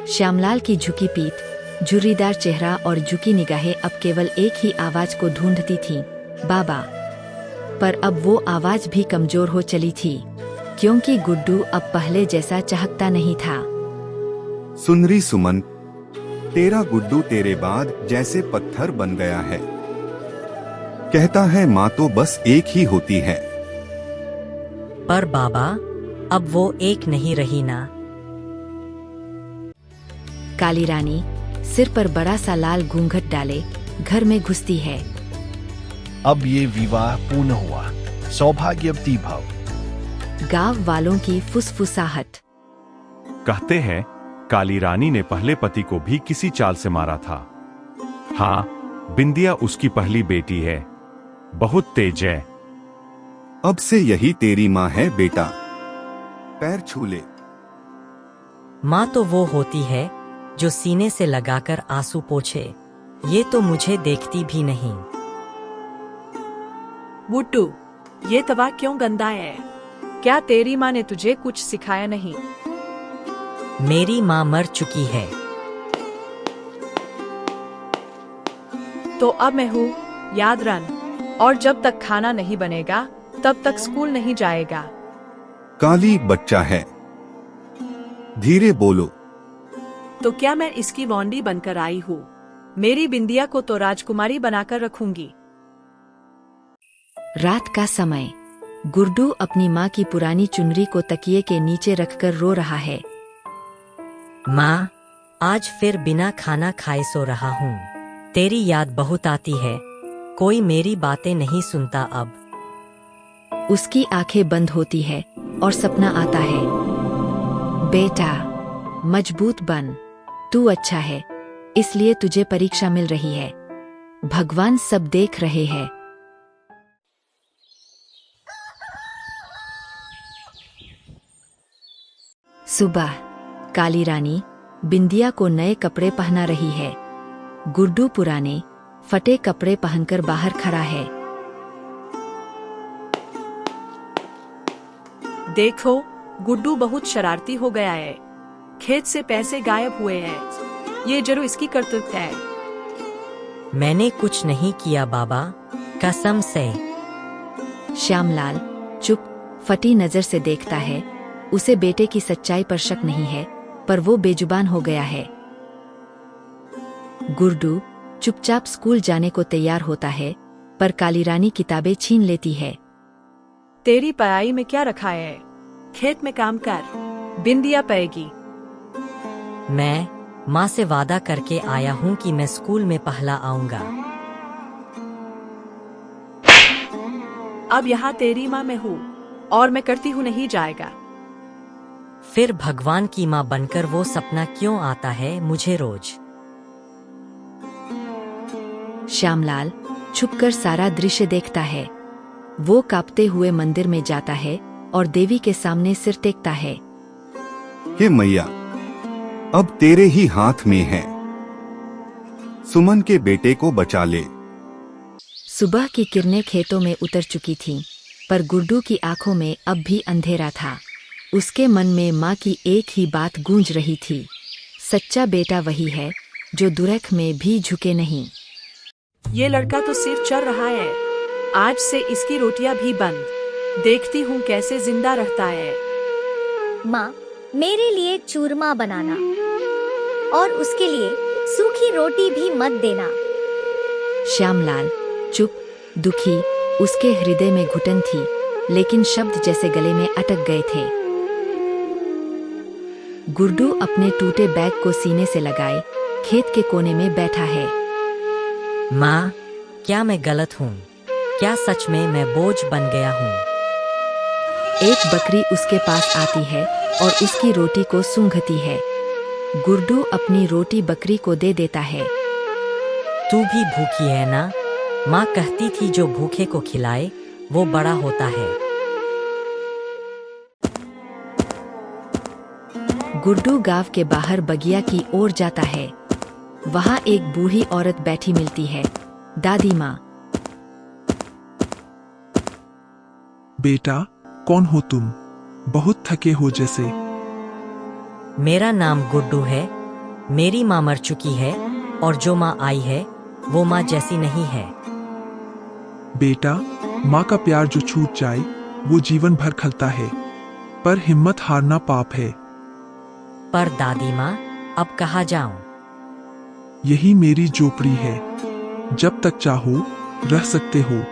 श्यामलाल की झुकी पीठ, झुर्रीदार चेहरा और झुकी निगाहें अब केवल एक ही आवाज को ढूंढती थीं, बाबा। पर अब वो आवाज भी कमजोर हो चली थी, क्योंकि गुड्डू अब पहले जैसा चहकता नहीं था। सुन रही सुमन, तेरा गुड्डू तेरे बाद जैसे पत्थर बन गया है। कहता है माँ तो बस एक ही होती है। पर बाबा, अब वो एक नहीं रही ना। काली रानी सिर पर बड़ा सा लाल घूंघट डाले घर में घुसती है। अब ये विवाह पूर्ण हुआ, सौभाग्यवती भव। गांव वालों की फुसफुसाहट। कहते हैं काली रानी ने पहले पति को भी किसी चाल से मारा था। हाँ, बिंदिया उसकी पहली बेटी है, बहुत तेज है। अब से यही तेरी माँ है बेटा, पैर छू ले। माँ तो वो होती है जो सीने से लगाकर आंसू पोंछे। ये तो मुझे देखती भी नहीं। बुट्टू, ये तवा क्यों गंदा है? क्या तेरी माँ ने तुझे कुछ सिखाया नहीं? मेरी माँ मर चुकी है। तो अब मैं हूँ, याद रन। और जब तक खाना नहीं बनेगा तब तक स्कूल नहीं जाएगा। काली बच्चा है, धीरे बोलो। तो क्या मैं इसकी वॉन्डी बनकर आई हूँ? मेरी बिंदिया को तो राजकुमारी बनाकर रखूंगी। रात का समय। गुड्डू अपनी माँ की पुरानी चुनरी को तकिए के नीचे रखकर रो रहा है। माँ, आज फिर बिना खाना खाए सो रहा हूँ। तेरी याद बहुत आती है। कोई मेरी बातें नहीं सुनता अब। उसकी आंखें बंद होती है और सपना आता है। बेटा, मजबूत बन। तू अच्छा है, इसलिए तुझे परीक्षा मिल रही है। भगवान सब देख रहे हैं। सुबह। काली रानी बिंदिया को नए कपड़े पहना रही है। गुड्डू पुराने फटे कपड़े पहनकर बाहर खड़ा है। देखो, गुड्डू बहुत शरारती हो गया है। खेत से पैसे गायब हुए हैं। ये जरूर इसकी करतूत है। मैंने कुछ नहीं किया बाबा, कसम से। श्यामलाल चुप फटी नजर से देखता है। उसे बेटे की सच्चाई पर शक नहीं है, पर वो बेजुबान हो गया है। गुड्डू चुपचाप स्कूल जाने को तैयार होता है, पर काली रानी किताबें छीन लेती है। तेरी पढ़ाई में क्या रखा है? खेत में काम कर, बिंदिया पाएगी। मैं माँ से वादा करके आया हूँ कि मैं स्कूल में पहला आऊंगा। अब यहाँ तेरी माँ मैं हूँ और मैं करती हूँ नहीं जाएगा। फिर भगवान की माँ बनकर वो सपना क्यों आता है मुझे रोज? श्यामलाल छुपकर सारा दृश्य देखता है। वो कांपते हुए मंदिर में जाता है और देवी के सामने सिर टेकता है। हे मैया, अब तेरे ही हाथ में है। सुमन के बेटे को बचा ले। सुबह की किरणें खेतों में उतर चुकी थीं, पर गुड्डू की आंखों में अब भी अंधेरा था। उसके मन में माँ की एक ही बात गूंज रही थी, सच्चा बेटा वही है जो दुरख में भी झुके नहीं। ये लड़का तो सिर्फ चल रहा है। आज से इसकी रोटियां भी बंद। देखती हूँ कैसे जिंदा रहता है। माँ, मेरे लिए चूरमा बनाना और उसके लिए सूखी रोटी भी मत देना। श्यामलाल चुप, दुखी। उसके हृदय में घुटन थी, लेकिन शब्द जैसे गले में अटक गए थे। गुड्डू अपने टूटे बैग को सीने से लगाए खेत के कोने में बैठा है। माँ, क्या मैं गलत हूँ? क्या सच में मैं बोझ बन गया हूँ? एक बकरी उसके पास आती है और उसकी रोटी को सूंघती है। गुड्डू अपनी रोटी बकरी को दे देता है। तू भी भूखी है ना? माँ कहती थी जो भूखे को खिलाए वो बड़ा होता है। गुड्डू गांव के बाहर बगिया की ओर जाता है। वहाँ एक बूढ़ी औरत बैठी मिलती है। दादी माँ। बेटा, कौन हो तुम? बहुत थके हो जैसे। मेरा नाम गुड्डू है, मेरी माँ मर चुकी है और जो माँ आई है वो माँ जैसी नहीं है। बेटा, माँ का प्यार जो छूट जाए वो जीवन भर खलता है, पर हिम्मत हारना पाप है। पर दादी माँ, अब कहाँ जाऊं? यही मेरी झोपड़ी है। जब तक चाहो रह सकते हो।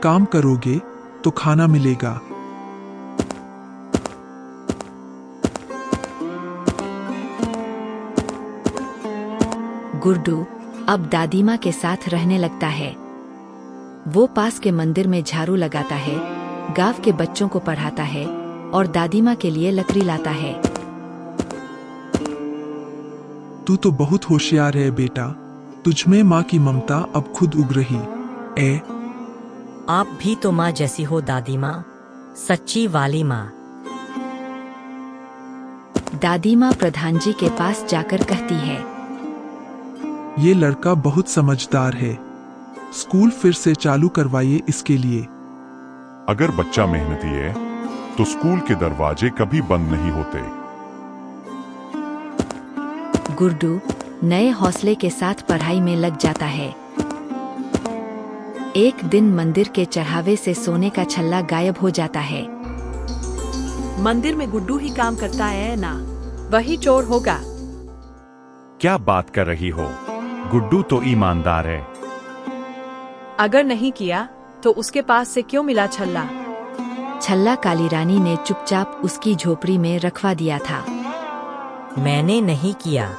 काम करोगे तो खाना मिलेगा। गुड्डू अब दादी माँ के साथ रहने लगता है। वो पास के मंदिर में झाड़ू लगाता है, गांव के बच्चों को पढ़ाता है और दादी माँ के लिए लकड़ी लाता है। तू तो बहुत होशियार है बेटा। तुझमें माँ की ममता अब खुद उग रही। आप भी तो माँ जैसी हो दादी माँ, सच्ची वाली माँ। दादी माँ प्रधान जी के पास जाकर कहती है, ये लड़का बहुत समझदार है। स्कूल फिर से चालू करवाइए इसके लिए। अगर बच्चा मेहनती है तो स्कूल के दरवाजे कभी बंद नहीं होते। गुड्डू नए हौसले के साथ पढ़ाई में लग जाता है। एक दिन मंदिर के चढ़ावे से सोने का छल्ला गायब हो जाता है। मंदिर में गुड्डू ही काम करता है ना, वही चोर होगा। क्या बात कर रही हो? गुड्डू तो ईमानदार है। अगर नहीं किया तो उसके पास से क्यों मिला छल्ला? छल्ला काली रानी ने चुपचाप उसकी झोपड़ी में रखवा दिया था। मैंने नहीं किया,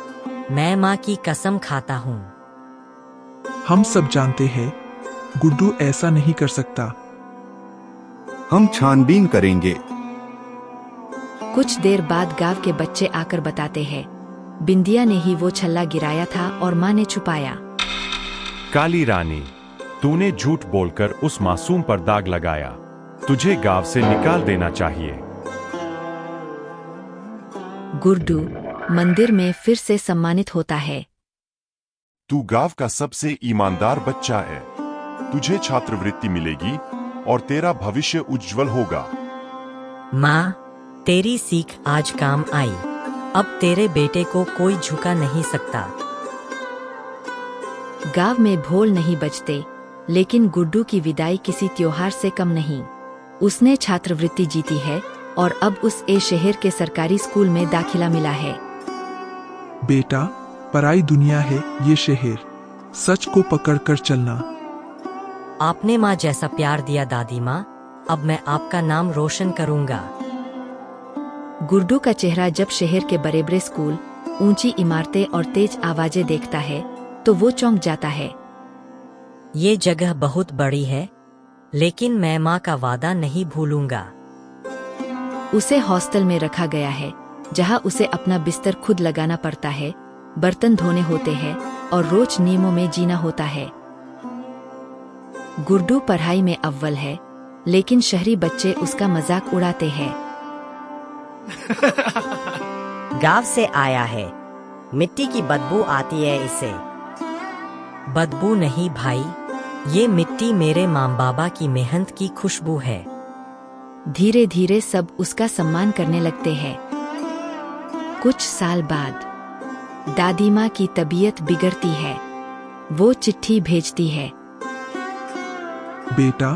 मैं माँ की कसम खाता हूँ। हम सब जानते हैं गुड्डू ऐसा नहीं कर सकता। हम छानबीन करेंगे। कुछ देर बाद गांव के बच्चे आकर बताते हैं, बिंदिया ने ही वो छल्ला गिराया था और माँ ने छुपाया। काली रानी, तूने झूठ बोलकर उस मासूम पर दाग लगाया। तुझे गांव से निकाल देना चाहिए। गुड्डू मंदिर में फिर से सम्मानित होता है। तू गांव का सबसे ईमानदार बच्चा है। तुझे छात्रवृत्ति मिलेगी और तेरा भविष्य उज्जवल होगा। माँ, तेरी सीख आज काम आई। अब तेरे बेटे को कोई झुका नहीं सकता। गांव में ढोल नहीं बजते, लेकिन गुड्डू की विदाई किसी त्योहार से कम नहीं। उसने छात्रवृत्ति जीती है और अब उस शहर के सरकारी स्कूल में दाखिला मिला है। बेटा, पराई दुनिया है ये शहर। सच को पकड़कर चलना। आपने माँ जैसा प्यार दिया दादी माँ, अब मैं आपका नाम रोशन करूंगा। गुड्डू का चेहरा जब शहर के बड़े बड़े स्कूल, ऊंची इमारतें और तेज आवाजें देखता है तो वो चौंक जाता है। ये जगह बहुत बड़ी है, लेकिन मैं माँ का वादा नहीं भूलूंगा। उसे हॉस्टल में रखा गया है, जहां उसे अपना बिस्तर खुद लगाना पड़ता है, बर्तन धोने होते हैं और रोज नियमों में जीना होता है। गुड्डू पढ़ाई में अव्वल है, लेकिन शहरी बच्चे उसका मजाक उड़ाते हैं। गांव से आया है, मिट्टी की बदबू आती है इसे। बदबू नहीं भाई, ये मिट्टी मेरे माँ बाबा की मेहनत की खुशबू है। धीरे धीरे सब उसका सम्मान करने लगते हैं। कुछ साल बाद दादी माँ की तबीयत बिगड़ती है। वो चिट्ठी भेजती है, बेटा,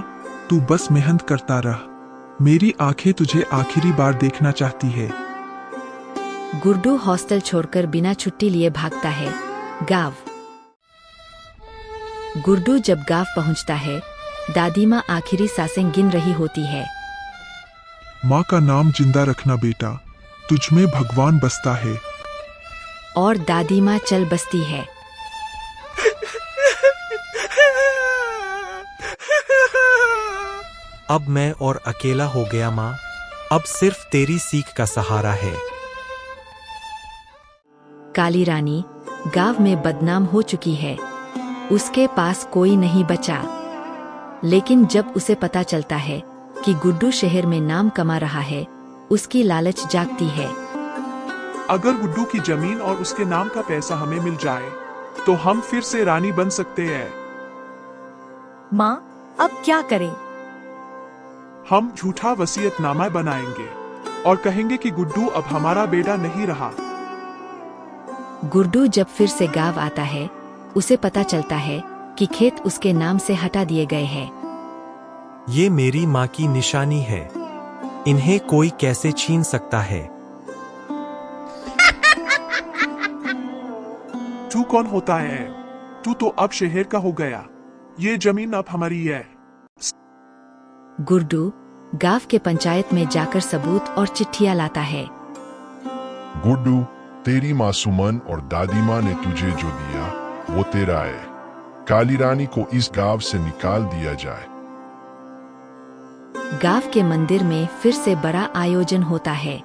तू बस मेहनत करता रह। मेरी आंखें तुझे आखिरी बार देखना चाहती है। गुड्डू हॉस्टल छोड़कर बिना छुट्टी लिए भागता है। गांव। गुड्डू जब गांव पहुंचता है, दादी माँ आखिरी सांसें गिन रही होती है। माँ का नाम जिंदा रखना बेटा, तुझमें भगवान बसता है। और दादी माँ चल बसती है। अब मैं और अकेला हो गया माँ, अब सिर्फ तेरी सीख का सहारा है। काली रानी गांव में बदनाम हो चुकी है। उसके पास कोई नहीं बचा। लेकिन जब उसे पता चलता है कि गुड्डू शहर में नाम कमा रहा है, उसकी लालच जागती है। अगर गुड्डू की जमीन और उसके नाम का पैसा हमें मिल जाए तो हम फिर से रानी बन सकते हैं। माँ, अब क्या करें? हम झूठा वसीयतनामा बनाएंगे और कहेंगे कि गुड्डू अब हमारा बेटा नहीं रहा। गुड्डू जब फिर से गाँव आता है, उसे पता चलता है कि खेत उसके नाम से हटा दिए गए हैं। ये मेरी माँ की निशानी है, इन्हें कोई कैसे छीन सकता है। तू कौन होता है? तू तो अब शहर का हो गया। ये जमीन अब हमारी है। गुड्डू गांव के पंचायत में जाकर सबूत और चिट्ठियां लाता है। गुड्डू, तेरी माँ सुमन और दादी माँ ने तुझे जो दिया वो तेरा है। काली रानी को इस गांव से निकाल दिया जाए। गांव के मंदिर में फिर से बड़ा आयोजन होता है।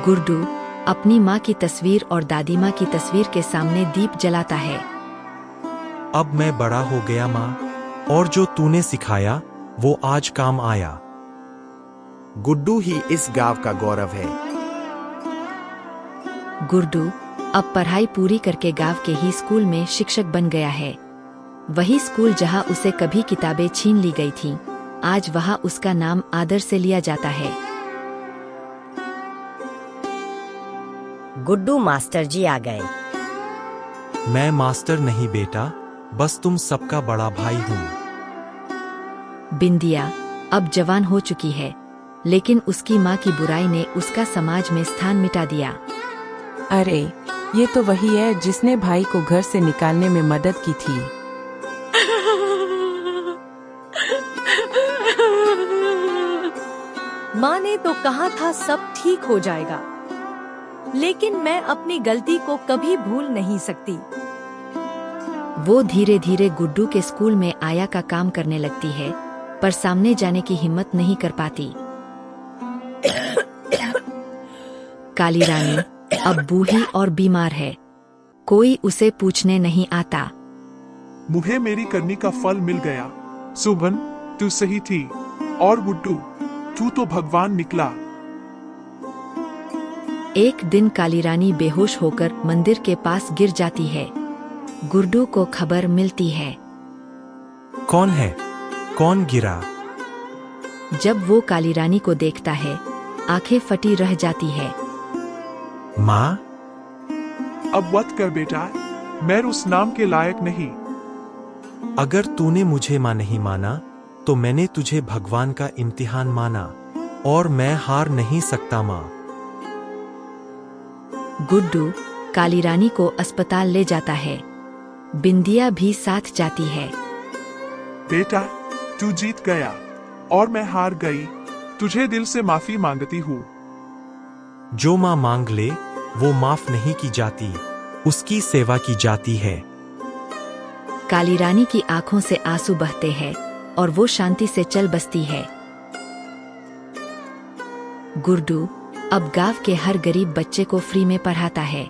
गुड्डू अपनी माँ की तस्वीर और दादी माँ की तस्वीर के सामने दीप जलाता है। अब मैं बड़ा हो गया माँ, और जो तूने सिखाया वो आज काम आया। गुड्डू ही इस गांव का गौरव है। गुड्डू अब पढ़ाई पूरी करके गांव के ही स्कूल में शिक्षक बन गया है। वही स्कूल जहां उसे कभी किताबें छीन ली गई थीं, आज वहां उसका नाम आदर से लिया जाता है। गुड्डू मास्टर जी आ गए। मैं मास्टर नहीं बेटा, बस तुम सबका बड़ा भाई हूँ। बिंदिया अब जवान हो चुकी है, लेकिन उसकी माँ की बुराई ने उसका समाज में स्थान मिटा दिया। अरे, ये तो वही है जिसने भाई को घर से निकालने में मदद की थी। माँ ने तो कहा था सब ठीक हो जाएगा, लेकिन मैं अपनी गलती को कभी भूल नहीं सकती। वो धीरे धीरे गुड्डू के स्कूल में आया का काम करने लगती है, पर सामने जाने की हिम्मत नहीं कर पाती। काली रानी अब बूढ़ी और बीमार है, कोई उसे पूछने नहीं आता। मुझे मेरी करनी का फल मिल गया। सुमन, तू सही थी, और गुड्डू, तू तो भगवान निकला। एक दिन काली रानी बेहोश होकर मंदिर के पास गिर जाती है। गुड्डू को खबर मिलती है। कौन है? कौन गिरा? जब वो काली रानी को देखता है, आंखें फटी रह जाती है। माँ? अब वत कर बेटा, मैं उस नाम के लायक नहीं। अगर तूने मुझे माँ नहीं माना, तो मैंने तुझे भगवान का इम्तिहान माना, और मैं हार नहीं सकता माँ। गुड्डू काली रानी को अस्पताल ले जाता है। बिंदिया भी साथ जाती है। बेटा, तू जीत गया और मैं हार गई। तुझे दिल से माफी मांगती हूँ। जो माँ मांग ले वो माफ नहीं की जाती, उसकी सेवा की जाती है। काली रानी की आंखों से आंसू बहते हैं और वो शांति से चल बसती है। गुड्डू अब गांव के हर गरीब बच्चे को फ्री में पढ़ाता है।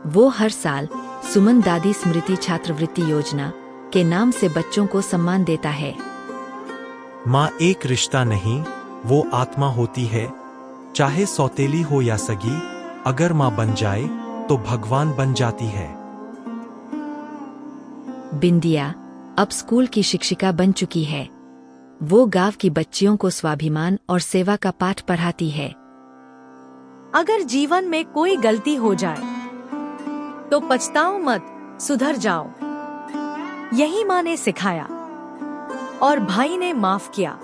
वो हर साल सुमन दादी स्मृति छात्रवृत्ति योजना के नाम से बच्चों को सम्मान देता है। माँ एक रिश्ता नहीं, वो आत्मा होती है। चाहे सौतेली हो या सगी, अगर माँ बन जाए तो भगवान बन जाती है। बिंदिया अब स्कूल की शिक्षिका बन चुकी है। वो गांव की बच्चियों को स्वाभिमान और सेवा का पाठ पढ़ाती है। अगर जीवन में कोई गलती हो जाए तो पछताओ मत, सुधर जाओ। यही माँ ने सिखाया और भाई ने माफ किया।